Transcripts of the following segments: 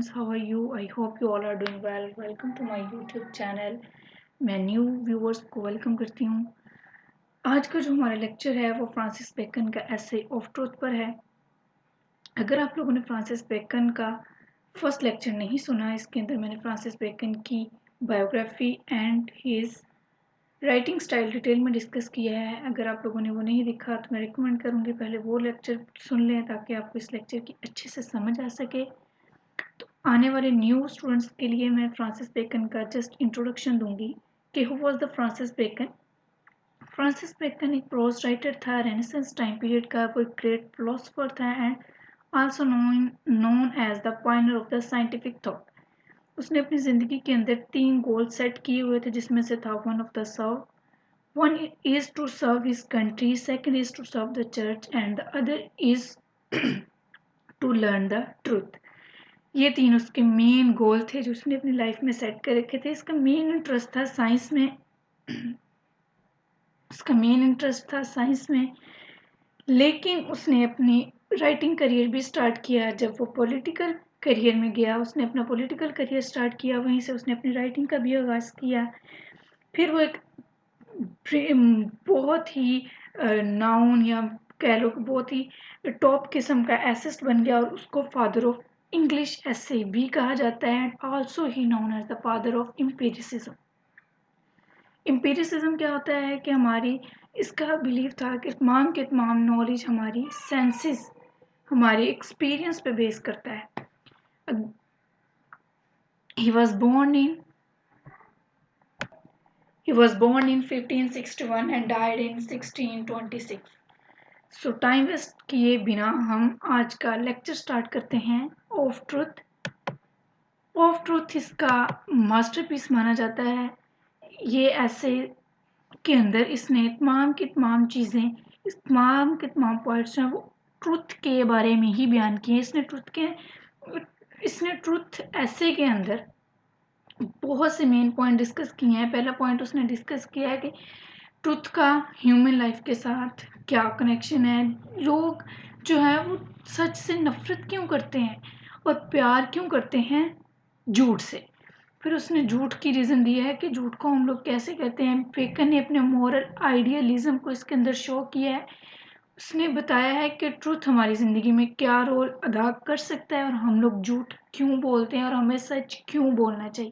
students, how are you? I hope you all are doing well. Welcome to my YouTube channel. मैं new viewers को welcome करती हूँ। आज का जो हमारा लेक्चर है वो फ्रांसिस बेकन का एसे ऑफ ट्रूथ पर है। अगर आप लोगों ने फ्रांसिस बेकन का फर्स्ट लेक्चर नहीं सुना, इसके अंदर मैंने फ्रांसिस बेकन की biography and his writing style detail में डिस्कस किया है। अगर आप लोगों ने वो नहीं देखा तो मैं रिकमेंड करूँगी पहले वो लेक्चर सुन लें ताकि आपको इस लेक्चर की अच्छे से समझ आ सके। तो आने वाले न्यू स्टूडेंट्स के लिए मैं फ्रांसिस बेकन का जस्ट इंट्रोडक्शन दूंगी कि who was the Francis Bacon. Francis Bacon एक प्रोज राइटर था, रेनेसेंस टाइम पीरियड का वो एक ग्रेट फिलोसोफर था and also known as the pioneer of the scientific thought. उसने अपनी ज़िंदगी के अंदर 3 गोल सेट किए हुए थे, जिसमें से था one is to serve his country, second is to serve the church and the other is to learn the truth। ये 3 उसके मेन गोल थे जो उसने अपनी लाइफ में सेट कर रखे थे। इसका मेन इंटरेस्ट था साइंस में लेकिन उसने अपनी राइटिंग करियर भी स्टार्ट किया। जब वो पॉलिटिकल करियर में गया, उसने अपना पॉलिटिकल करियर स्टार्ट किया, वहीं से उसने अपनी राइटिंग का भी आगाज़ किया। फिर वो एक बहुत ही नाउन या कह लो कि बहुत ही टॉप किस्म का एसिस्ट बन गया और उसको फादर ऑफ इंग्लिश ऐसे भी कहा जाता है and also he known as the father of empiricism. Empiricism क्या होता है कि हमारी इसका बिलीव था कि तमाम के तमाम नॉलेज हमारी सेंसेस, हमारे एक्सपीरियंस पे बेस करता है। He was born in 1561 and died in 1626। So time waste किए बिना हम आज का लेक्चर स्टार्ट करते हैं। ऑफ ट्रूथ इसका मास्टरपीस माना जाता है। ये ऐसे के अंदर इसने तमाम की तमाम चीज़ें, इस तमाम के तमाम पॉइंट्स हैं वो ट्रूथ के बारे में ही बयान किए। इसने ट्रूथ ऐसे के अंदर बहुत से मेन पॉइंट डिस्कस किए हैं। पहला पॉइंट उसने डिस्कस किया है कि ट्रुथ का ह्यूमन लाइफ के साथ क्या कनेक्शन है। लोग जो है वो सच से नफरत क्यों करते हैं और प्यार क्यों करते हैं झूठ से। फिर उसने झूठ की रीज़न दिया है कि झूठ को हम लोग कैसे कहते हैं। बेकन ने अपने मॉरल आइडियलिज्म को इसके अंदर शो किया है। उसने बताया है कि ट्रुथ हमारी ज़िंदगी में क्या रोल अदा कर सकता है और हम लोग झूठ क्यों बोलते हैं और हमें सच क्यों बोलना चाहिए।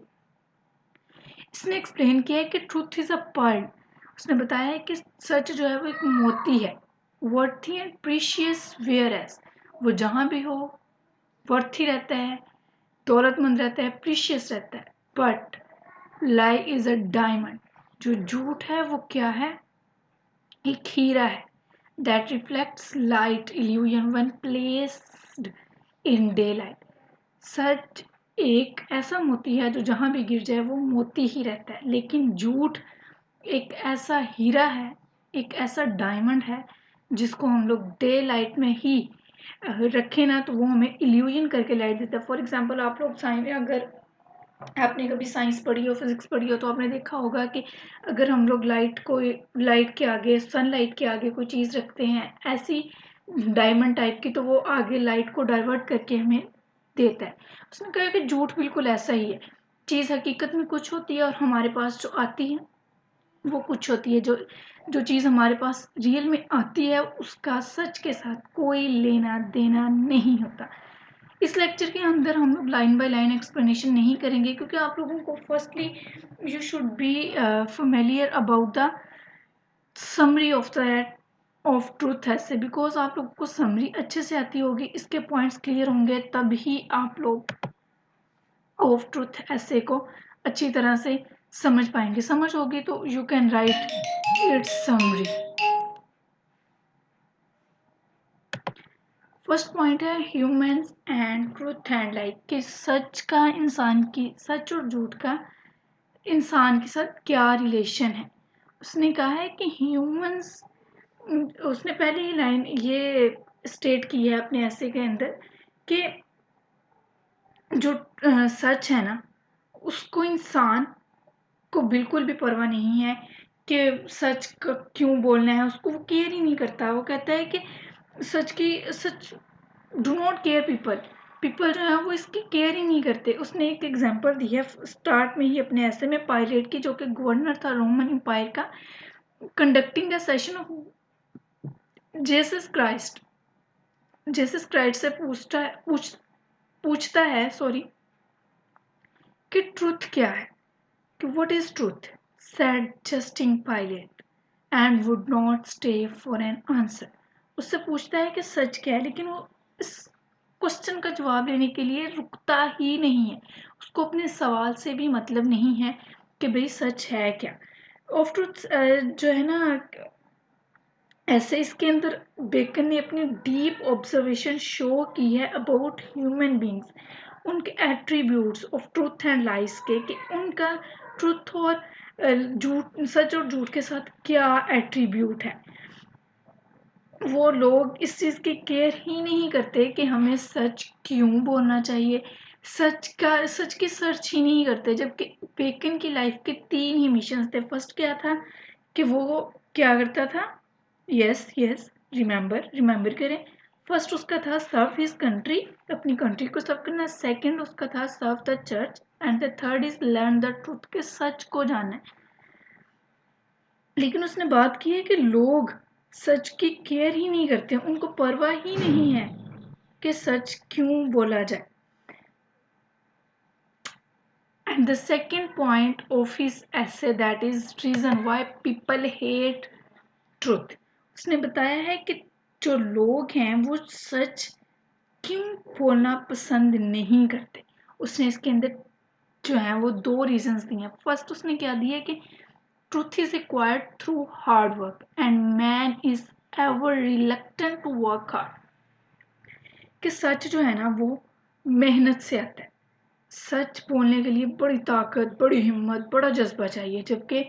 इसने एक्सप्लेन किया है कि ट्रूथ इज अ पर्ल। उसने बताया है कि सच जो है वो एक मोती है, worthy and precious whereas, वो जहाँ भी हो वर्थी रहता है, दौलतमंद रहता है, प्रीशियस रहता है। But lie is a diamond, जो झूठ है वो क्या है, एक हीरा है। That reflects light illusion when placed in daylight. सच एक ऐसा मोती है जो जहाँ भी गिर जाए वो मोती ही रहता है, लेकिन झूठ एक ऐसा हीरा है, एक ऐसा डायमंड है जिसको हम लोग डे लाइट में ही रखें ना तो वो हमें इल्यूजन करके लाइट देता है। फॉर एग्जांपल आप लोग अगर आपने कभी साइंस पढ़ी हो, फिजिक्स पढ़ी हो, तो आपने देखा होगा कि अगर हम लोग लाइट के आगे, सनलाइट के आगे कोई चीज़ रखते हैं ऐसी डायमंड टाइप की, तो वो आगे लाइट को डाइवर्ट करके हमें देता है। उसने कहा कि झूठ बिल्कुल ऐसा ही है। चीज़ हकीकत में कुछ होती है और हमारे पास जो आती है वो कुछ होती है। जो चीज़ हमारे पास रियल में आती है उसका सच के साथ कोई लेना देना नहीं होता। इस लेक्चर के अंदर हम लोग लाइन बाय लाइन एक्सप्लेनेशन नहीं करेंगे क्योंकि आप लोगों को firstly you should be familiar about the summary of truth ऐसे, बिकॉज आप लोगों को समरी अच्छे से आती होगी, इसके पॉइंट्स क्लियर होंगे, तभी आप लोग ऑफ ट्रूथ ऐसे को अच्छी तरह से समझ पाएंगे। समझ होगी तो you can write its summary. First point है humans and truth and like, कि सच और झूठ का इंसान के साथ क्या रिलेशन है। उसने कहा है कि ह्यूमंस, उसने पहले ही लाइन ये स्टेट की है अपने ऐसे के अंदर कि जो सच है ना उसको इंसान को बिल्कुल भी परवाह नहीं है कि सच क्यों बोलना है, उसको वो केयर ही नहीं करता। वो कहता है कि सच do not care people, people जो है वो इसकी केयर ही नहीं करते। उसने एक एग्जांपल दी है स्टार्ट में ही अपने ऐसे में, पायलट की, जो कि गवर्नर था रोमन एम्पायर का, conducting the session of Jesus Christ. Jesus Christ से पूछता है सॉरी, कि ट्रुथ क्या है, कि what is truth, said Justin pilot and would not stay for an answer. उससे पूछता है कि सच क्या है, लेकिन वो इस क्वेश्चन का जवाब देने के लिए रुकता ही नहीं है। उसको अपने सवाल से भी मतलब नहीं है कि भाई सच है क्या। ऑफ ट्रुथ जो है ना, ऐसे इसके अंदर बेकन ने अपनी डीप ऑब्जर्वेशन शो की है अबाउट ह्यूमन बींग्स, उनके एट्रीब्यूट्स ऑफ ट्रूथ एंड लाइस के, कि उनका ट्रुथ और झूठ, सच और झूठ के साथ क्या एट्रीब्यूट है। वो लोग इस चीज़ की केयर ही नहीं करते कि हमें सच क्यों बोलना चाहिए, सच की सर्च ही नहीं करते। जबकि बेकन की लाइफ के 3 ही मिशन थे। फर्स्ट क्या था कि वो क्या करता था, यस यस रिमेंबर करें। फर्स्ट उसका था सर्व हिज कंट्री, अपनी कंट्री को सर्व करना। सेकंड उसका था serve the church, and the third is learn the truth, के सच को जानना है। लेकिन उसने बात की है कि लोग सच की केयर ही नहीं करते, उनको परवाह ही नहीं है कि सच क्यों बोला जाए। And the second point of his essay, that is reason why people hate truth, उसने बताया है कि जो लोग हैं वो सच क्यों बोलना पसंद नहीं करते। उसने इसके अंदर जो है वो 2 रीजंस दिए हैं। फर्स्ट उसने क्या दिया कि truth is acquired through hard work and man is ever reluctant to work hard, कि सच जो है ना वो मेहनत से आता है। सच बोलने के लिए बड़ी ताकत, बड़ी हिम्मत, बड़ा जज्बा चाहिए, जबकि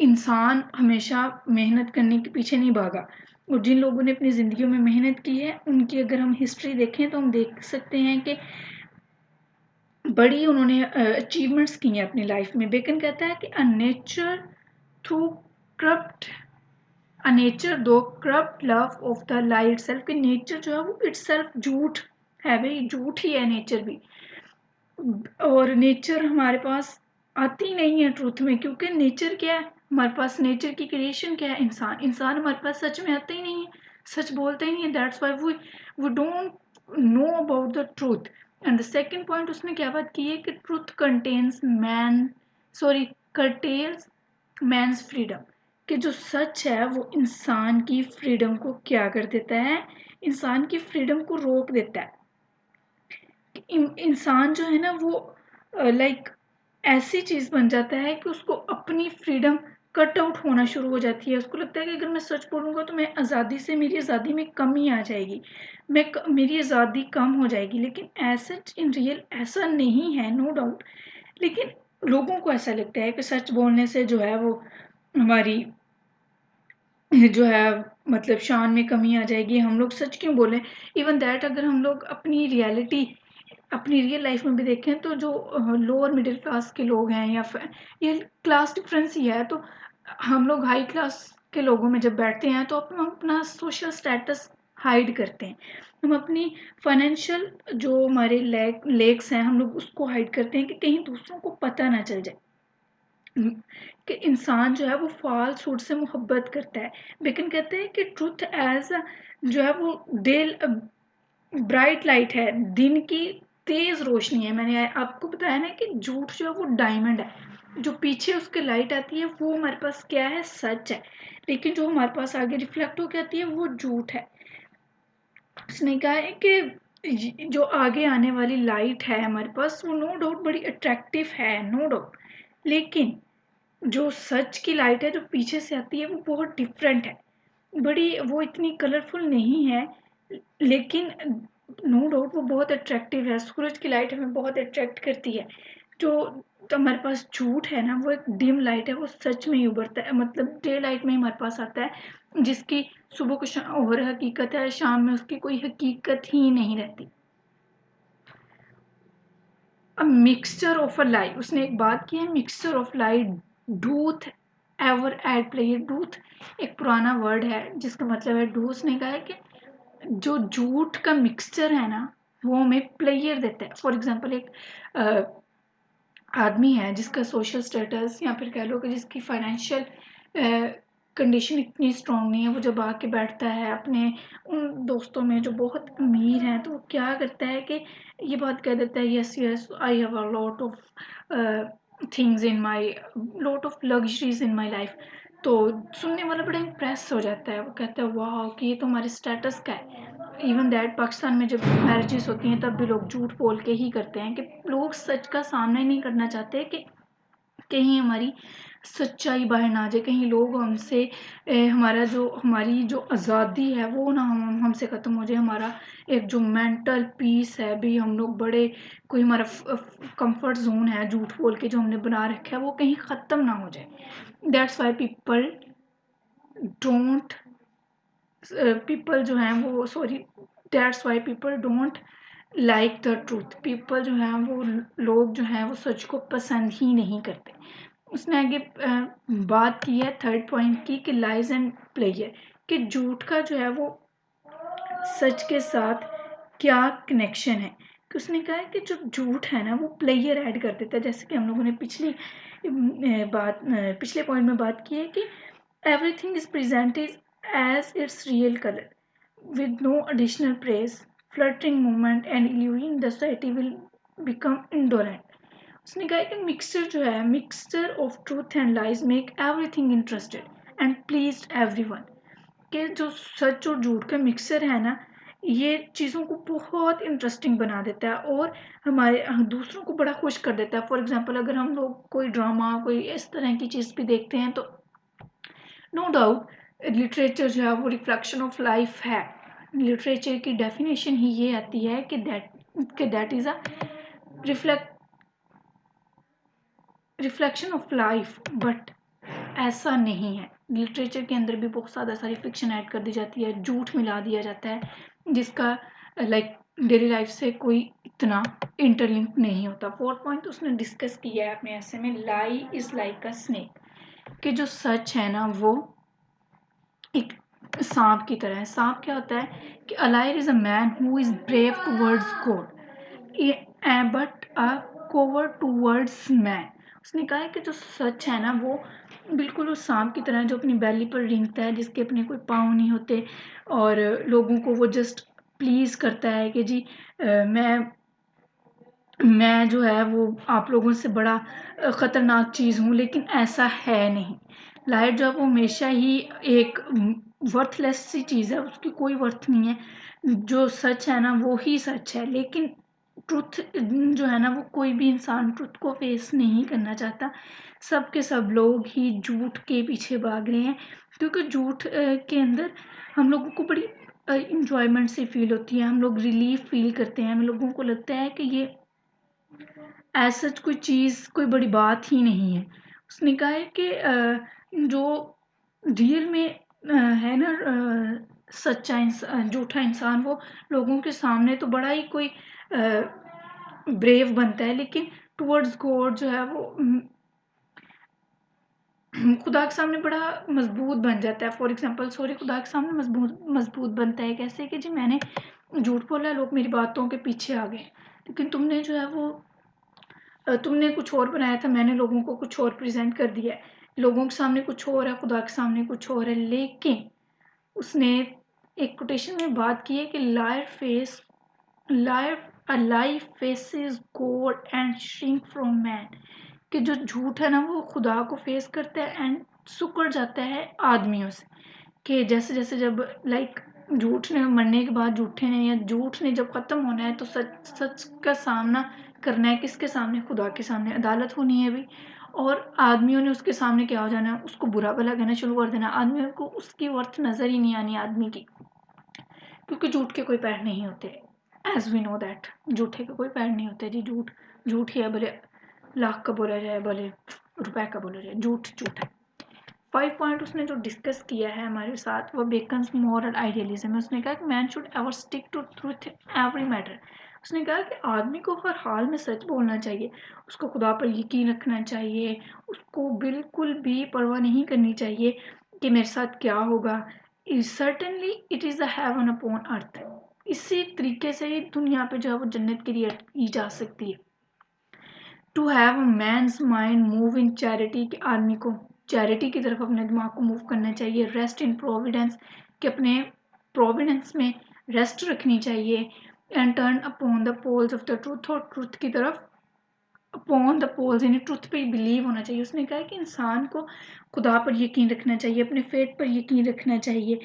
इंसान हमेशा मेहनत करने के पीछे नहीं भागा। और जिन लोगों ने अपनी ज़िंदगी में मेहनत की है उनकी अगर हम हिस्ट्री देखें तो हम देख सकते हैं कि बड़ी उन्होंने अचीवमेंट्स की हैं अपनी लाइफ में। बेकन कहता है कि a nature through corrupt, a nature though corrupt love of the lie itself, कि नेचर जो है वो इटसेल्फ झूठ है, भाई झूठ ही है नेचर भी। और नेचर हमारे पास आती नहीं है ट्रूथ में, क्योंकि नेचर क्या है हमारे पास, नेचर की क्रिएशन क्या है, इंसान हमारे पास सच में आता ही नहीं है, सच बोलते ही नहीं है। That's why we don't know about the truth. And the second point उसने क्या बात की है कि truth contains man sorry curtails man's freedom, कि जो सच है वो इंसान की फ्रीडम को क्या कर देता है, इंसान की फ्रीडम को रोक देता है। इंसान जो है ना वो लाइक ऐसी चीज़ बन जाता है कि उसको अपनी फ्रीडम कट आउट होना शुरू हो जाती है। उसको लगता है कि अगर मैं सच बोलूँगा तो मैं आज़ादी से, मेरी आज़ादी में कमी आ जाएगी, मेरी आज़ादी कम हो जाएगी। लेकिन ऐसा इन रियल ऐसा नहीं है, नो डाउट। लेकिन लोगों को ऐसा लगता है कि सच बोलने से जो है वो हमारी जो है मतलब शान में कमी आ जाएगी, हम लोग सच क्यों बोलें। इवन दैट अगर हम लोग अपनी रियलिटी, अपनी रियल लाइफ में भी देखें तो जो लोअर मिडिल क्लास के लोग हैं या फिर ये क्लास डिफरेंस ही है, तो हम लोग हाई क्लास के लोगों में जब बैठते हैं तो हम अपना सोशल स्टेटस हाइड करते हैं। हम अपनी फाइनेंशियल जो हमारे लेक्स हैं हम लोग उसको हाइड करते हैं कि कहीं दूसरों को पता ना चल जाए कि इंसान जो है वो फाल्सूड से मोहब्बत करता है। लेकिन कहते हैं कि ट्रुथ एज जो है वो दिल ब्राइट लाइट है, दिन की तेज रोशनी है। मैंने आपको बताया ना कि झूठ जो है वो डायमंड है, जो पीछे उसके लाइट आती है वो हमारे पास क्या है, सच है। लेकिन जो हमारे पास आगे रिफ्लेक्ट होकर आती है वो झूठ है। उसने कहा है कि जो आगे आने वाली लाइट है हमारे पास वो नो डाउट बड़ी अट्रैक्टिव है, नो डाउट। लेकिन जो सच की लाइट है जो पीछे से आती है वो बहुत डिफरेंट है, बड़ी वो इतनी कलरफुल नहीं है, लेकिन नो डाउट वो बहुत अट्रैक्टिव है। सूरज की लाइट हमें बहुत अट्रैक्ट करती है। जो तो हमारे पास झूठ है ना वो एक डिम लाइट है, वो सच में ही उभरता है, मतलब डे लाइट में ही हमारे पास आता है, जिसकी सुबह को और हकीकत है, शाम में उसकी कोई हकीकत ही नहीं रहती। अ मिक्सचर ऑफ अ लाई, उसने एक बात की है, mixture of lie doth ever at play. ये डूथ एक पुराना वर्ड है जिसका मतलब है डू। उसने कहा है कि जो झूठ का मिक्सचर है ना वो हमें प्लेयर देता है। फॉर एग्जांपल एक आदमी है जिसका सोशल स्टेटस या फिर कह लो कि जिसकी फाइनेंशियल कंडीशन इतनी स्ट्रांग नहीं है, वो जब आके बैठता है अपने उन दोस्तों में जो बहुत अमीर हैं, तो वो क्या करता है कि ये बात कह देता है, yes yes I have a lot of things in my, lot of luxuries in my life. तो सुनने वाला बड़ा इम्प्रेस हो जाता है, वो कहता है वाह कि ये तो हमारे स्टेटस का है। इवन दैट पाकिस्तान में जब मैरिजेस होती हैं तब भी लोग झूठ बोल के ही करते हैं, कि लोग सच का सामना ही नहीं करना चाहते, कि कहीं हमारी सच्चाई बाहर ना आ जाए, कहीं लोग हमसे हमारी जो आज़ादी है वो ना हमसे ख़त्म हो जाए, हमारा एक जो मेंटल पीस है भी, हम लोग बड़े कोई हमारा कंफर्ट जोन है झूठ बोल के जो हमने बना रखा है वो कहीं ख़त्म ना हो जाए। दैट्स वाई डोंट पीपल जो हैं वो sorry that's why people don't like the truth. People जो हैं वो लोग जो हैं वो सच को पसंद ही नहीं करते। उसने आगे बात की है थर्ड पॉइंट की, कि लाइज एंड प्लेयर, कि झूठ का जो है वो सच के साथ क्या कनेक्शन है। कि उसने कहा है कि जो झूठ है ना वो प्लेयर ऐड कर देता है, जैसे कि हम लोगों ने पिछले पॉइंट में बात की है कि everything is presented as its real color with no additional praise, fluttering movement and illusion the society will become indolent। उसने कहा कि मिक्सचर जो है, mixture of truth and lies make everything interested and please everyone. कि जो सच और झूठ का मिक्सचर है ना, ये चीज़ों को बहुत इंटरेस्टिंग बना देता है और हमारे दूसरों को बड़ा खुश कर देता है। फॉर एग्जांपल अगर हम लोग कोई ड्रामा कोई इस तरह की चीज़ भी देखते हैं तो नो डाउट लिटरेचर जो है वो रिफ्लेक्शन ऑफ लाइफ है। लिटरेचर की डेफिनेशन ही ये आती है कि that is a reflect reflection of life, but ऐसा नहीं है। लिटरेचर के अंदर भी बहुत ज़्यादा सारी फिक्शन ऐड कर दी जाती है, झूठ मिला दिया जाता है, जिसका लाइक डेली लाइफ से कोई इतना इंटरलिंक नहीं होता। फोर्थ पॉइंट उसने डिस्कस किया है अपने ऐसे में, लाई इज लाइक अ स्नेक, कि जो सच है ना वो एक सांप की तरह है। सांप क्या होता है कि a liar is a man who is brave towards God but a coward towards man. उसने कहा है कि जो सच है ना वो बिल्कुल उस सांप की तरह है जो अपनी बैली पर रेंगता है, जिसके अपने कोई पाँव नहीं होते और लोगों को वो जस्ट प्लीज करता है कि जी मैं जो है वो आप लोगों से बड़ा ख़तरनाक चीज़ हूँ, लेकिन ऐसा है नहीं। लाइट जो है वो हमेशा ही एक वर्थलेस सी चीज़ है, उसकी कोई वर्थ नहीं है। जो सच है ना वो ही सच है, लेकिन ट्रुथ जो है ना वो कोई भी इंसान ट्रुथ को फेस नहीं करना चाहता। सब के सब लोग ही झूठ के पीछे भाग रहे हैं, क्योंकि झूठ के अंदर हम लोगों को बड़ी इंजॉयमेंट सी फील होती है, हम लोग रिलीफ फील करते हैं, हम लोगों को लगता है कि ये ऐसा कोई चीज़ कोई बड़ी बात ही नहीं है। उसने कहा है कि जो रियल में है ना सच्चा झूठा इंसान वो लोगों के सामने तो बड़ा ही कोई ब्रेव बनता है, लेकिन टुवर्ड्स गॉड जो है वो खुदा के सामने बड़ा मजबूत बन जाता है। फॉर एग्जांपल सॉरी, खुदा के सामने मजबूत बनता है कैसे, कि जी मैंने झूठ बोला, लोग मेरी बातों के पीछे आ गए, लेकिन तुमने जो है वो तुमने कुछ और बनाया था, मैंने लोगों को कुछ और प्रेजेंट कर दिया है। लोगों के सामने कुछ और है, खुदा के सामने कुछ और है। लेकिन उसने एक कोटेशन में बात की है कि liar a life faces God and shrink from man. कि जो झूठ है ना वो खुदा को फेस करता है एंड सुकड़ जाता है आदमियों से। कि जैसे जैसे जब लाइक झूठ ने मरने के बाद झूठे ने या झूठ ने जब खत्म होना है तो सच सच का सामना करना है, किसके सामने? खुदा के सामने अदालत होनी है अभी, और आदमियों ने उसके सामने क्या हो जाना है, उसको बुरा भला कहना शुरू कर देना, आदमियों को उसकी वर्थ नजर ही नहीं आनी आदमी की, क्योंकि झूठ के कोई पैर नहीं होते। एज वी नो दैट झूठे के कोई पैर नहीं होते जी। झूठ झूठ ही है, भले लाख का बोला जाए भले रुपए का बोला जाए, झूठ झूठ है। 5 पॉइंट उसने जो डिस्कस किया है हमारे साथ वो बेकन्स मॉरल आइडियलिज्म है। उसने कहा कि man should ever stick to truth every matter. उसने कहा कि आदमी को हर हाल में सच बोलना चाहिए, उसको खुदा पर यकीन रखना चाहिए, उसको बिल्कुल भी परवाह नहीं करनी चाहिए कि मेरे साथ क्या होगा। Certainly it is the haven upon earth. इसी तरीके से ही दुनिया पे जो है वो जन्नत क्रिएट की जा सकती है। To have a man's mind move in charity, कि आदमी को चैरिटी की तरफ अपने दिमाग को मूव करना चाहिए। रेस्ट इन प्रोविडेंस, कि अपने प्रोविडेंस में रेस्ट रखनी चाहिए। And turn upon the poles of the truth, और ट्रूथ की तरफ अपॉन द पोल्स यानी ट्रूथ पे बिलीव होना चाहिए। उसने कहा कि इंसान को खुदा पर यकीन रखना चाहिए, अपने फेथ पर यकीन रखना चाहिए।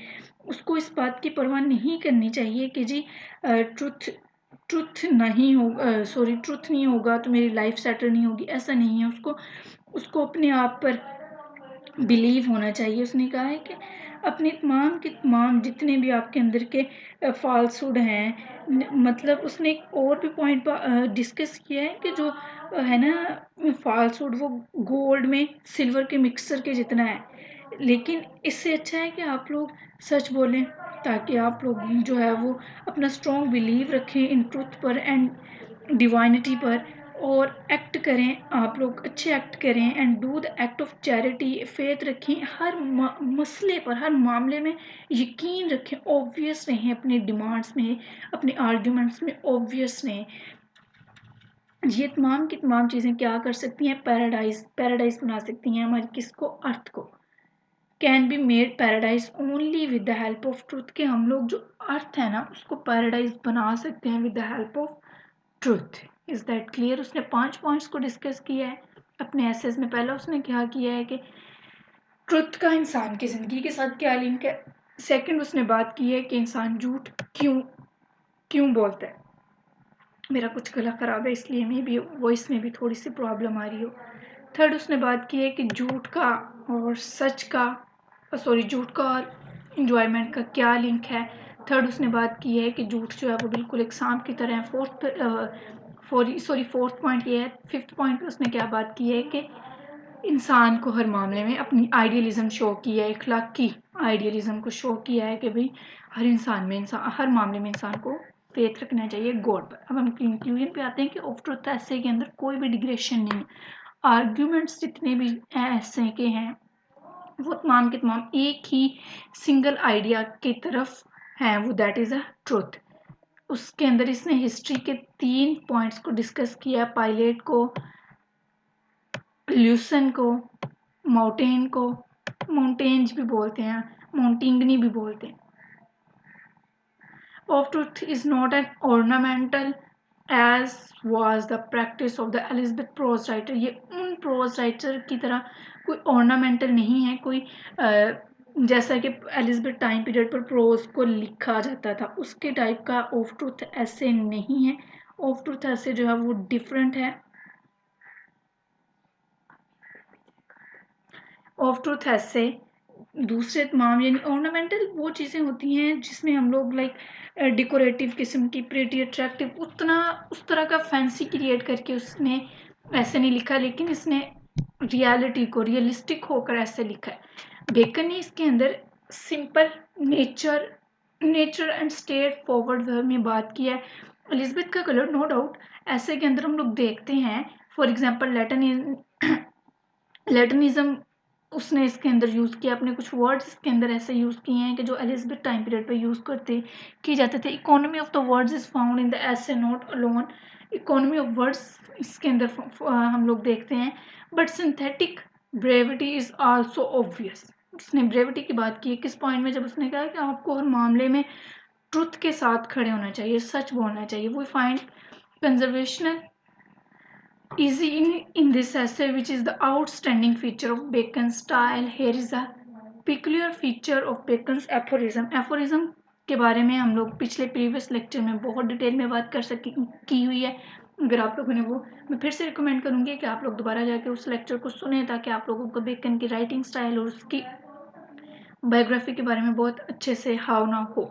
उसको इस बात की परवाह नहीं करनी चाहिए कि जी ट्रूथ ट्रूथ नहीं होगा, ट्रूथ नहीं होगा तो मेरी लाइफ सेटल नहीं होगी, ऐसा नहीं है। उसको उसको अपने आप पर बिलीव होना चाहिए। उसने कहा है कि अपने तमाम के तमाम जितने भी आपके अंदर के फॉल्सहुड हैं, मतलब उसने एक और भी पॉइंट डिस्कस किया है कि जो है ना फॉल्सहुड, वो गोल्ड में सिल्वर के मिक्सर के जितना है। लेकिन इससे अच्छा है कि आप लोग सच बोलें, ताकि आप लोग जो है वो अपना स्ट्रॉन्ग बिलीव रखें इन ट्रूथ पर एंड डिवाइनिटी पर, और एक्ट करें, आप लोग अच्छे एक्ट करें and do the act of charity. Faith रखें, हर मसले पर, हर मामले में यकीन रखें, ऑब्वियस रहें अपने डिमांड्स में, अपने आर्ग्यूमेंट्स में ऑब्वियस रहें। ये तमाम की तमाम चीज़ें क्या कर सकती हैं, पैराडाइज बना सकती हैं हमारी किसको, अर्थ को। Can be made paradise only with the help of truth, के हम लोग जो अर्थ है ना उसको पैराडाइज बना सकते हैं with the help of truth. Is that clear? उसने 5 पॉइंट्स को डिस्कस किया है अपने एसेस में। पहला उसने क्या किया है कि ट्रुथ का इंसान की ज़िंदगी के साथ क्या लिंक है। सेकंड उसने बात की है कि इंसान झूठ क्यों क्यों बोलता है। मेरा कुछ गला ख़राब है इसलिए मे भी वॉइस में भी थोड़ी सी प्रॉब्लम आ रही हो। थर्ड उसने बात की है कि झूठ का और सच का झूठ का और इंजॉयमेंट का क्या लिंक है। थर्ड उसने बात की है कि झूठ जो है वो बिल्कुल एक सांप की तरह है। फोर्थ पॉइंट ये है। फिफ्थ पॉइंट पे उसने क्या बात की है कि इंसान को हर मामले में अपनी आइडियलिज्म शो की है, इखलाकी आइडियलिज्म को शो किया है कि भाई हर मामले में इंसान को फेथ रखना चाहिए गॉड पर। अब हम कंक्लूजन पे आते हैं कि ऑफ ट्रूथ ऐसे के अंदर कोई भी डिग्रेशन नहीं है। आर्ग्यूमेंट्स जितने भी ऐसे के हैं वो तमाम के तमाम एक ही सिंगल आइडिया की तरफ हैं, वो दैट इज़ अ ट्रूथ। उसके अंदर इसने हिस्ट्री के 3 पॉइंट्स को डिस्कस किया, पायलट को, ल्यूसन को, माउंटेन्स भी बोलते हैं, माउंटिंगनी भी बोलते हैं। Of truth is not an ornamental as was the practice of the Elizabeth prose writer. ये उन प्रोज राइटर की तरह कोई ऑर्नामेंटल नहीं है, कोई जैसा कि एलिजाबेथ टाइम पीरियड पर प्रोज को लिखा जाता था उसके टाइप का ऑफ ट्रूथ ऐसे नहीं है। ऑफ ट्रूथ ऐसे जो है वो डिफरेंट है। ऑफ ट्रूथ ऐसे दूसरे तमाम यानी ऑर्नामेंटल वो चीज़ें होती हैं जिसमें हम लोग लाइक डेकोरेटिव किस्म की, प्रिटी अट्रैक्टिव, उस तरह का फैंसी क्रिएट करके उसने ऐसे नहीं लिखा, लेकिन इसने रियलिटी को रियलिस्टिक होकर ऐसे लिखा है। बेकन ने इसके अंदर simple nature and straightforward way में बात की है। एलिजाबेथ का कलर नो डाउट ऐसे के अंदर हम लोग देखते हैं, फॉर एग्जाम्पल लैटिनिज्म उसने इसके अंदर यूज़ किया, अपने कुछ वर्ड्स इसके अंदर ऐसे यूज़ किए हैं कि जो एलिजाबेथ टाइम पीरियड पे यूज़ किए जाते थे। Economy of the words is found in the essay note alone. Economy of words इसके अंदर हम लोग देखते हैं। But synthetic brevity is also obvious. उसने ब्रेविटी की बात की है किस पॉइंट में, जब उसने कहा कि आपको हर मामले में ट्रुथ के साथ खड़े होना चाहिए, सच बोलना चाहिए। We find conversational easy in this essay, which is the outstanding feature of Bacon's style. Here is a peculiar feature of Bacon's aphorism. aphorism के बारे में हम लोग पिछले प्रीवियस लेक्चर में बहुत डिटेल में बात की हुई है। अगर आप लोगों ने वो, मैं फिर से रिकमेंड करूंगी कि आप लोग दोबारा जाके उस लेक्चर को सुने, ताकि आप लोगों को बेकन की राइटिंग स्टाइल और उसकी बायोग्राफी के बारे में बहुत अच्छे से हाव ना हो।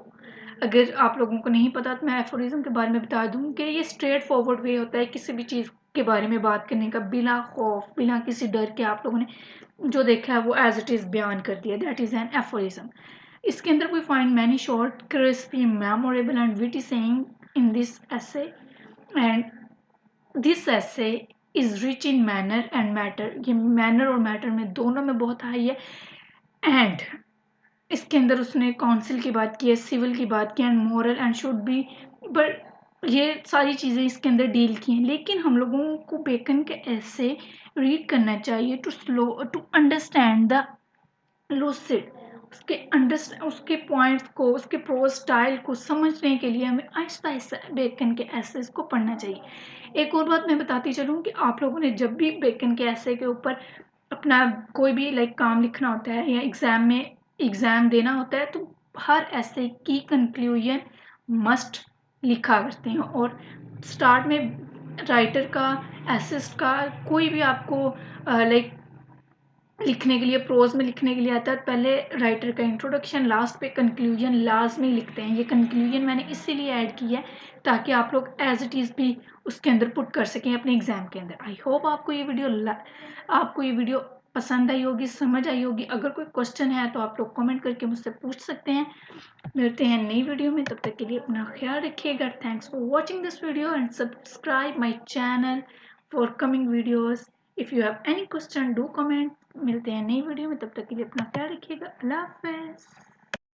अगर आप लोगों को नहीं पता तो मैं एफोरिज्म के बारे में बता दूं कि ये स्ट्रेट फॉरवर्ड वे होता है किसी भी चीज़ के बारे में बात करने का, बिना खौफ बिना किसी डर के आप लोगों ने जो देखा है वो एज इट इज़ बयान कर दिया। That is an aphorism. इसके अंदर we find many short crispy memorable and witty saying in this essay, and this essay is rich in manner and matter. ये मैनर और मैटर में दोनों में बहुत हाई है। एंड इसके अंदर उसने काउंसिल की बात की है, सिविल की बात की है, and moral and should be, but ये सारी चीज़ें इसके अंदर डील की हैं। लेकिन हम लोगों को बेकन के ऐसे रीड करना चाहिए टू अंडरस्टैंड द लूसिड, उसके पॉइंट्स को, उसके प्रोज स्टाइल को समझने के लिए हमें आहिस्ता आहिस्ता बेकन के एसेस को पढ़ना चाहिए। एक और बात मैं बताती चलूँ कि आप लोगों ने जब भी बेकन के ऐसे के ऊपर अपना कोई भी काम लिखना होता है या एग्ज़ाम देना होता है, तो हर ऐसे की कंक्लूजन मस्ट लिखा करते हैं। और स्टार्ट में राइटर का, एसिस्ट का, कोई भी आपको लिखने के लिए, प्रोज में लिखने के लिए आता है, पहले राइटर का इंट्रोडक्शन, लास्ट पे कंक्लूजन लाजमी लिखते हैं। ये कंक्लूजन मैंने इसीलिए ऐड किया है ताकि आप लोग एज इट इज़ भी उसके अंदर पुट कर सकें अपने एग्जाम के अंदर। आई होप आपको ये वीडियो पसंद आई होगी, समझ आई होगी। अगर कोई क्वेश्चन है तो आप लोग कमेंट करके मुझसे पूछ सकते हैं। मिलते हैं नई वीडियो में, तब तक के लिए अपना ख्याल रखिएगा। Thanks for watching this video and subscribe my channel for coming videos. If you have any question do comment. मिलते हैं नई वीडियो में, तब तक के लिए अपना ख्याल रखिएगा। अल्लाह हाफ़िज़।